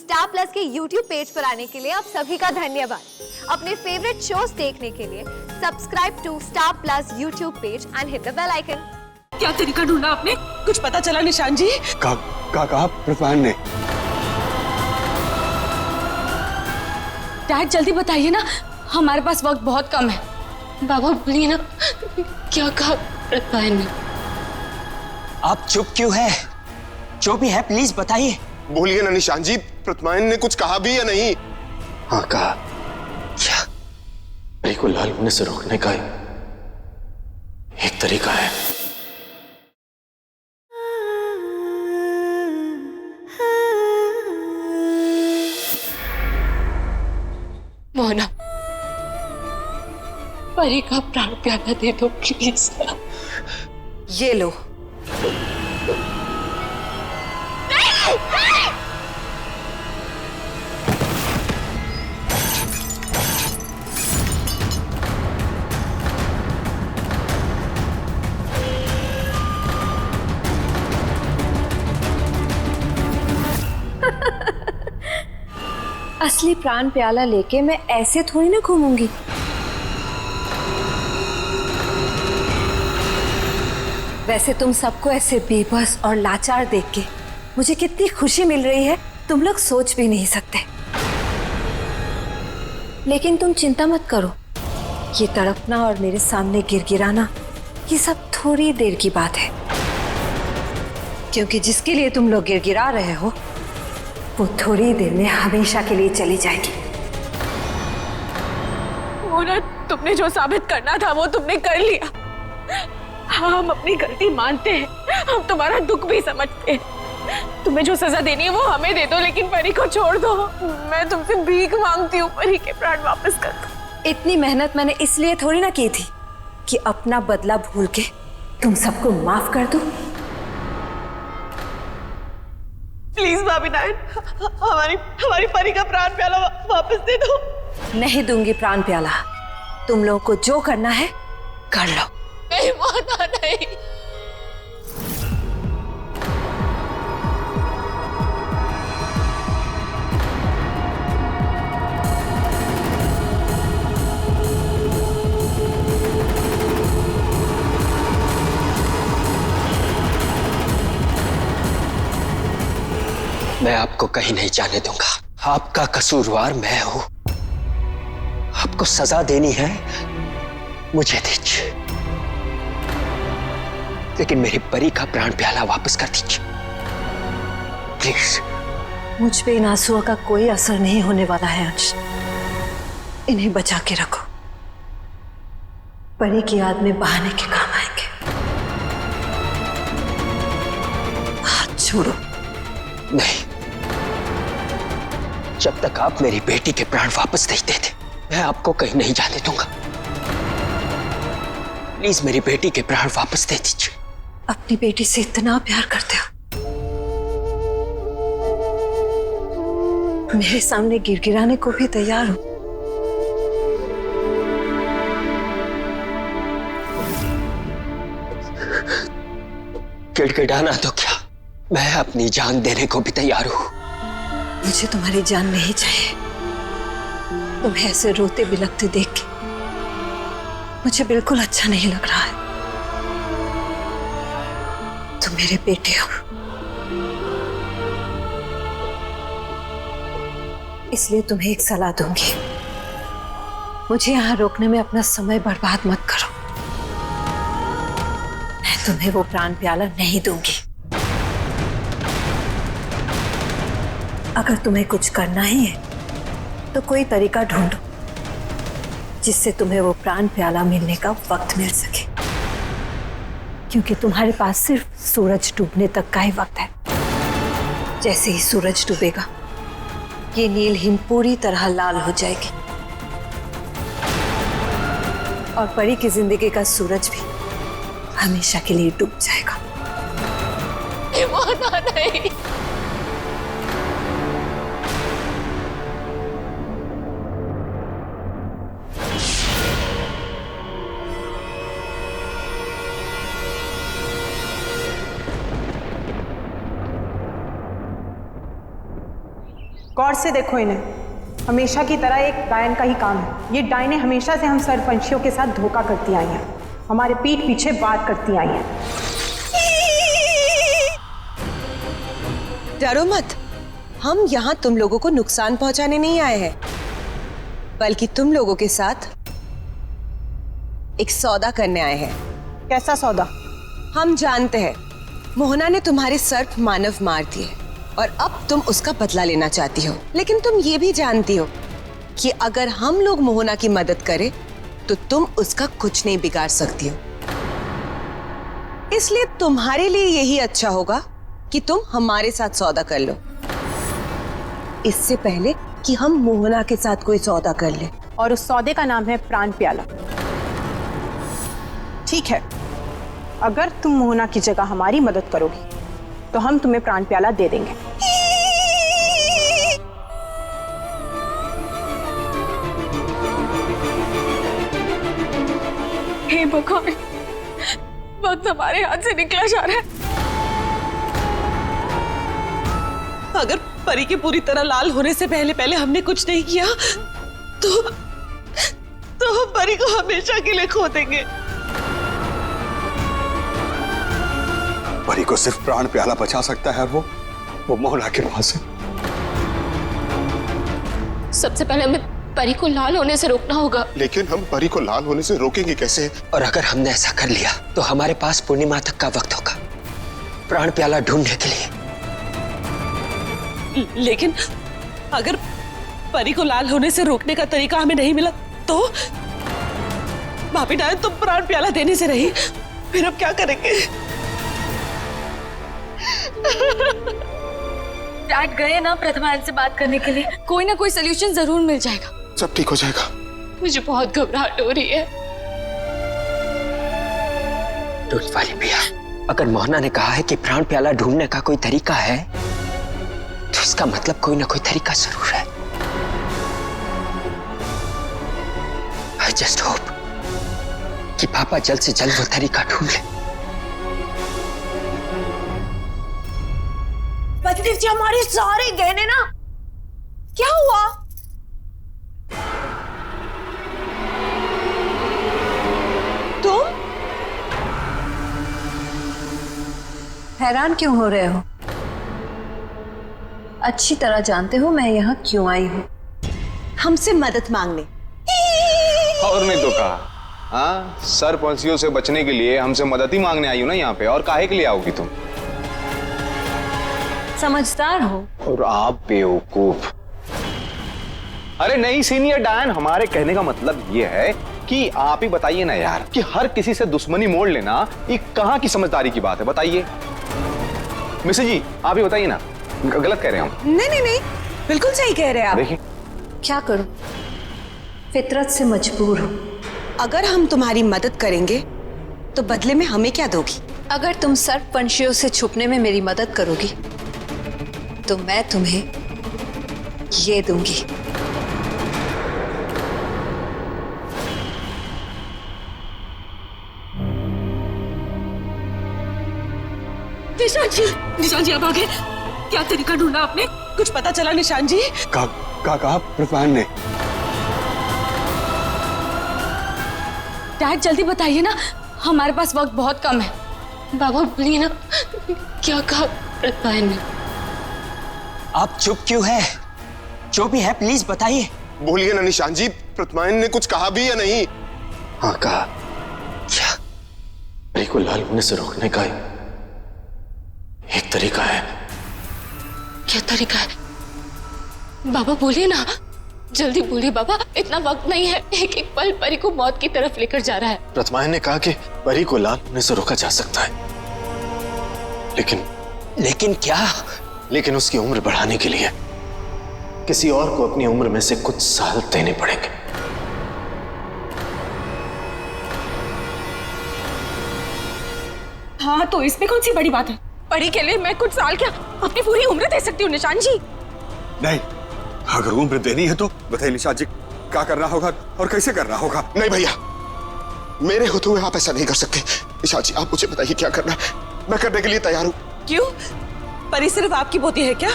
Star plus के YouTube page पर आने के लिए आप सभी का धन्यवाद। अपने फेवरेट शोज देखने के लिए subscribe to Star Plus YouTube page and hit the bell icon. क्या तरीका ढूंढा आपने? कुछ पता चला निशान जी? कहा प्रतिमान ने। डैड जल्दी बताइए ना, हमारे पास वक्त बहुत कम है। बाबा बोलिए ना, क्या कहा प्रतिमान ने? आप चुप क्यों है? जो भी है प्लीज बताइए। बोलिए ना निशान जी, प्रतिमान ने कुछ कहा भी या नहीं? हाँ कहा। क्या? परी को लाल होने से रोकने का एक तरीका है। मोहना, परी का प्राण प्याला दे दो प्लीज। ये लो। असली प्राण प्याला लेके मैं ऐसे थोड़ी ना घूमूंगी। वैसे तुम सबको ऐसे बेबस और लाचार देख के मुझे कितनी खुशी मिल रही है तुम लोग सोच भी नहीं सकते। लेकिन तुम चिंता मत करो, ये तड़पना और मेरे सामने गिड़गिड़ाना ये सब थोड़ी देर की बात है, क्योंकि जिसके लिए तुम लोग गिड़गिड़ा रहे हो वो थोड़ी देर में हमेशा के लिए चली जाएगी। मोहना, तुमने जो साबित करना था वो तुमने कर लिया। हम अपनी गलती मानते हैं, हम तुम्हारा दुख भी समझते हैं। तुम्हें जो सजा देनी है वो हमें दे दो, लेकिन परी को छोड़ दो। मैं तुमसे भीख मांगती हूँ, परी के प्राण वापस कर दो। इतनी मेहनत मैंने इसलिए थोड़ी ना की थी कि अपना बदला भूल के तुम सबको माफ कर दूं। प्लीज भाभी नायन, हमारी परी का प्राण प्याला वापस दे दो। नहीं दूंगी प्राण प्याला। तुम लोगों को जो करना है कर लो। नहीं मोहना, नहीं। मैं आपको कहीं नहीं जाने दूंगा। आपका कसूरवार मैं हूं। आपको सजा देनी है मुझे दीजिए, लेकिन मेरी परी का प्राण प्याला वापस कर दीजिए प्लीज। मुझ पे इन आंसुओं का कोई असर नहीं होने वाला है अंश। इन्हें बचा के रखो, परी की याद में बहाने के काम आएंगे। हाथ छोड़ो। नहीं, जब तक आप मेरी बेटी के प्राण वापस नहीं देते मैं आपको कहीं नहीं जाने दूंगा। प्लीज मेरी बेटी के प्राण वापस दे दीजिए। अपनी बेटी से इतना प्यार करते हो, मेरे सामने गिड़गिड़ाने को भी तैयार हो। गिड़गिड़ाना तो क्या, मैं अपनी जान देने को भी तैयार हूं। मुझे तुम्हारी जान नहीं चाहिए। तुम्हें ऐसे रोते बिलखते देख के मुझे बिल्कुल अच्छा नहीं लग रहा है। तुम मेरे बेटे हो, इसलिए तुम्हें एक सलाह दूंगी। मुझे यहां रोकने में अपना समय बर्बाद मत करो। मैं तुम्हें वो प्राण प्याला नहीं दूंगी। अगर तुम्हें कुछ करना ही है तो कोई तरीका ढूंढो जिससे तुम्हें वो प्राण प्याला मिलने का वक्त मिल सके, क्योंकि तुम्हारे पास सिर्फ सूरज डूबने तक का ही वक्त है। जैसे ही सूरज डूबेगा ये नील हिम पूरी तरह लाल हो जाएगी और परी की जिंदगी का सूरज भी हमेशा के लिए डूब जाएगा। नहीं। गौर से देखो इन्हें। हमेशा की तरह एक डायन का ही काम है। ये डायनें हमेशा से हम सरपंचियों के साथ धोखा करती आई हैं, हमारे पीठ पीछे बात करती आई हैं। डरो मत, हम यहाँ तुम लोगों को नुकसान पहुंचाने नहीं आए हैं, बल्कि तुम लोगों के साथ एक सौदा करने आए हैं। कैसा सौदा? हम जानते हैं मोहना ने तुम्हारे सर्प मानव मार दिए और अब तुम उसका बदला लेना चाहती हो, लेकिन तुम ये भी जानती हो कि अगर हम लोग मोहना की मदद करें तो तुम उसका कुछ नहीं बिगाड़ सकती हो। इसलिए तुम्हारे लिए यही अच्छा होगा कि तुम हमारे साथ सौदा कर लो, इससे पहले कि हम मोहना के साथ कोई सौदा कर ले। और उस सौदे का नाम है प्राण प्याला। ठीक है, अगर तुम मोहना की जगह हमारी मदद करोगी तो हम तुम्हें प्राण प्याला दे देंगे। हे भगवान, वक्त हमारे हाथ से निकला जा रहा है। अगर परी के पूरी तरह लाल होने से पहले पहले हमने कुछ नहीं किया तो हम परी को हमेशा के लिए खो देंगे। परी को सिर्फ प्राण प्याला बचा सकता है, वो मोहना के पास है। सबसे पहले हमें परी को लाल होने से रोकना होगा। लेकिन हम परी को लाल होने से रोकेंगे कैसे? और अगर हमने ऐसा कर लिया तो हमारे पास पूर्णिमा तक का वक्त होगा प्राण प्याला ढूंढने के लिए। लेकिन अगर परी को लाल होने से रोकने का तरीका हमें नहीं मिला तो भाभी डायन तुम प्राण प्याला देने से रही, फिर अब क्या करेंगे? डैड गए ना प्रतिमान से बात करने के लिए, कोई ना कोई सोल्यूशन जरूर मिल जाएगा। सब ठीक हो जाएगा। मुझे बहुत घबराहट हो रही है। डोंट वरी भैया, अगर मोहना ने कहा है कि प्राण प्याला ढूंढने का कोई तरीका है तो इसका मतलब कोई ना कोई तरीका जरूर है। आई जस्ट होप कि पापा जल्द से जल्द वो तरीका ढूंढ ले। पतिदेव जी, हमारे सारे गहने ना, क्या हुआ? तुम हैरान क्यों हो रहे हो? अच्छी तरह जानते हो मैं यहाँ क्यों आई हूँ। हमसे मदद मांगने। और नहीं तो कहा, हाँ, सरपंचियों से बचने के लिए हमसे मदद ही मांगने आई हो ना यहाँ पे। और काहे के लिए आओगी तुम? समझदार हो। और आप बेवकूफ। अरे नहीं सीनियर डायन, हमारे कहने का मतलब ये है कि आप ही बताइए ना यार, कि हर किसी से दुश्मनी मोड़ लेना ये कहाँ की समझदारी की बात है? बताइए मिसेस जी, आप ही बताइए ना, गलत कह रहे हैं हम? नहीं, बिल्कुल सही कह रहे हैं आप। देखिए क्या करूं, फितरत से मजबूर हूं। अगर हम तुम्हारी मदद करेंगे तो बदले में हमें क्या दोगी? अगर तुम सर्पपंछियों से छुपने में मेरी मदद करोगी तो मैं तुम्हें ये दूंगी। निशान जी अब आ गए। क्या तरीका ढूंढा आपने? कुछ पता चला निशान जी? कहा प्रतिमान ने। डैड जल्दी बताइए ना, हमारे पास वक्त बहुत कम है। बाबा बोलिए ना, क्या कहा प्रतिमान ने? आप चुप क्यों है? जो भी है प्लीज बताइए। बोलिए ना निशान जी, प्रतिमान ने कुछ कहा भी या नहीं? हाँ कहा, क्या? परी को लाल होने से रोकने का एक तरीका है। क्या तरीका है? बाबा बोलिए ना, जल्दी बोलिए बाबा, इतना वक्त नहीं है। एक एक पल परी को मौत की तरफ लेकर जा रहा है। प्रतिमान ने कहा कि परी को लाल होने से रोका जा सकता है, लेकिन क्या? लेकिन उसकी उम्र बढ़ाने के लिए किसी और को अपनी उम्र में से कुछ साल देने पड़ेंगे। हाँ, तो इसमें कौन सी बड़ी बात है? परी के लिए मैं कुछ साल क्या, अपनी पूरी उम्र दे सकती हूँ निशान जी। नहीं, अगर उम्र देनी है तो बताइए निशान जी, क्या करना होगा और कैसे करना होगा? नहीं भैया, मेरे होते हुए आप ऐसा नहीं कर सकते। निशान जी, आप मुझे बताइए क्या करना है, मैं करने के लिए तैयार हूँ। क्यों? परी सिर्फ आपकी पोती है क्या?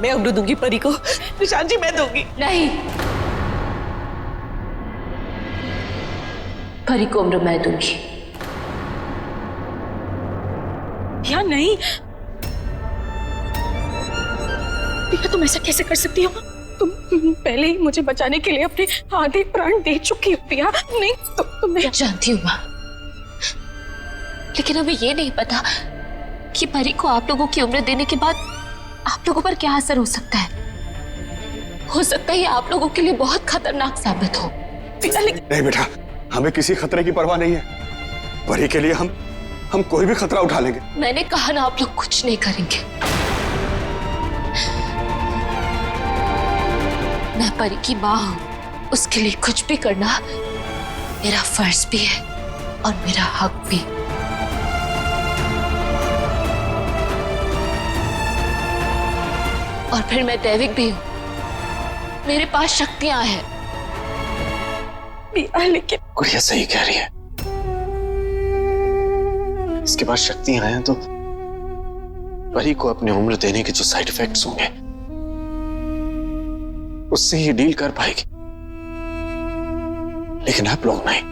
मैं उम्र दूंगी परी को। निशान जी मैं दूंगी। नहीं, परी को उम्र मैं दूंगी। या नहीं पिया, तुम ऐसा कैसे कर सकती हो? तुम पहले ही मुझे बचाने के लिए अपने आधे प्राण दे चुकी हो पिया। नहीं तुम्हें जानती हूँ माँ, लेकिन हमें ये नहीं पता कि परी को आप लोगों की उम्र देने के बाद आप लोगों पर क्या असर हो सकता है। हो सकता है ये आप लोगों के लिए बहुत खतरनाक साबित हो। नहीं बेटा, हमें किसी खतरे की परवाह नहीं है। परी के लिए हम कोई भी खतरा उठा लेंगे। मैंने कहा ना, आप लोग कुछ नहीं करेंगे। मैं परी की माँ हूं, उसके लिए कुछ भी करना मेरा फर्ज भी है और मेरा हक भी। और फिर मैं दैविक भी हूं, मेरे पास शक्तियां हैं। लेकिन गुड़िया सही कह रही है, इसके बाद शक्तियां हैं तो परी को अपनी उम्र देने के जो साइड इफेक्ट्स होंगे उससे ही डील कर पाएगी, लेकिन आप लोग नहीं।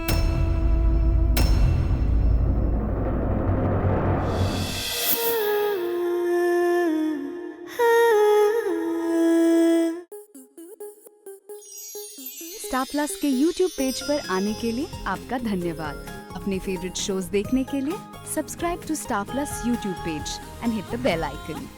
स्टार प्लस के YouTube पेज पर आने के लिए आपका धन्यवाद। अपने फेवरेट शोज देखने के लिए subscribe to Star Plus YouTube page and hit the bell icon.